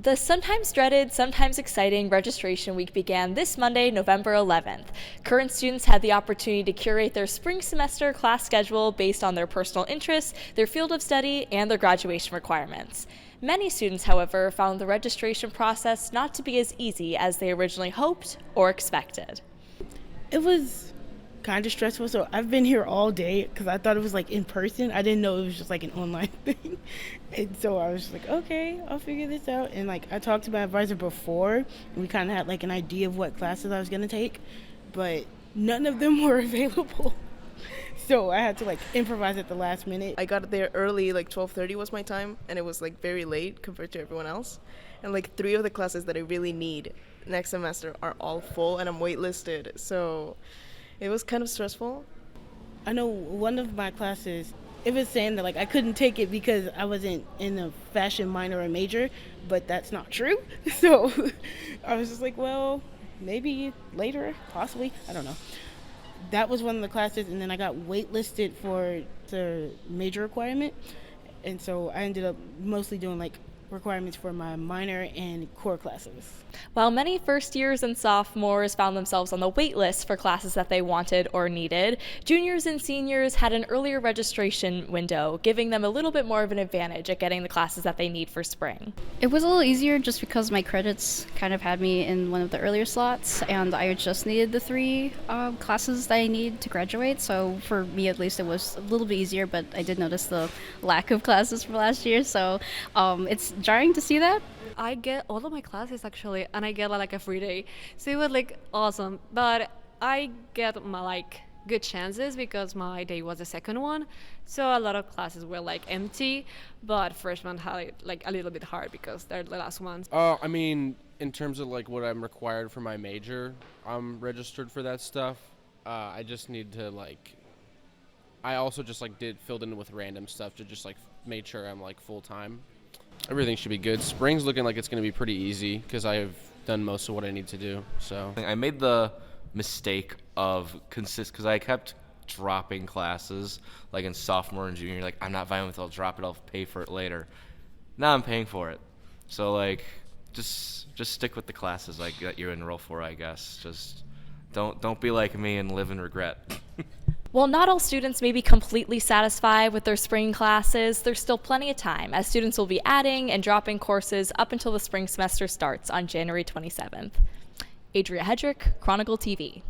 The sometimes dreaded, sometimes exciting registration week began this Monday, November 11th. Current students had the opportunity to curate their spring semester class schedule based on their personal interests, their field of study, and their graduation requirements. Many students, however, found the registration process not to be as easy as they originally hoped or expected. It was kind of stressful, so I've been here all day because I thought it was like in person. I didn't know it was just like an online thing. And so I was just like, okay, I'll figure this out. And like I talked to my advisor before, and we kind of had like an idea of what classes I was going to take, but none of them were available. So I had to like improvise at the last minute. I got there early, like 12:30 was my time, and it was like very late compared to everyone else. And like 3 of the classes that I really need next semester are all full, and I'm waitlisted. So it was kind of stressful. I know one of my classes, it was saying that like I couldn't take it because I wasn't in a fashion minor or major, but that's not true. So I was just like, well, maybe later, possibly. I don't know. That was one of the classes, and then I got waitlisted for the major requirement, and so I ended up mostly doing like requirements for my minor and core classes. While many first years and sophomores found themselves on the wait list for classes that they wanted or needed, juniors and seniors had an earlier registration window, giving them a little bit more of an advantage at getting the classes that they need for spring. It was a little easier just because my credits kind of had me in one of the earlier slots, and I just needed the 3 classes that I need to graduate. So for me, at least, it was a little bit easier, but I did notice the lack of classes from last year, so it's jarring to see that. I get all of my classes actually, and I get like a free day, so it was like awesome. But I get my like good chances because my day was the second one, so a lot of classes were like empty. But freshman had it like a little bit hard because they're the last ones. I mean, in terms of like what I'm required for my major, I'm registered for that stuff. I just need to like. I also just like filled in with random stuff to just like made sure I'm like full time. Everything should be good. Spring's looking like it's going to be pretty easy because I've done most of what I need to do. So I made the mistake of because I kept dropping classes like in sophomore and junior. Like I'm not fine with it. I'll drop it. I'll pay for it later. Now I'm paying for it. So like just stick with the classes like that you enroll for. I guess just don't be like me and live in regret. While not all students may be completely satisfied with their spring classes, there's still plenty of time, as students will be adding and dropping courses up until the spring semester starts on January 27th. Adriah Hedrick, Chronicle TV.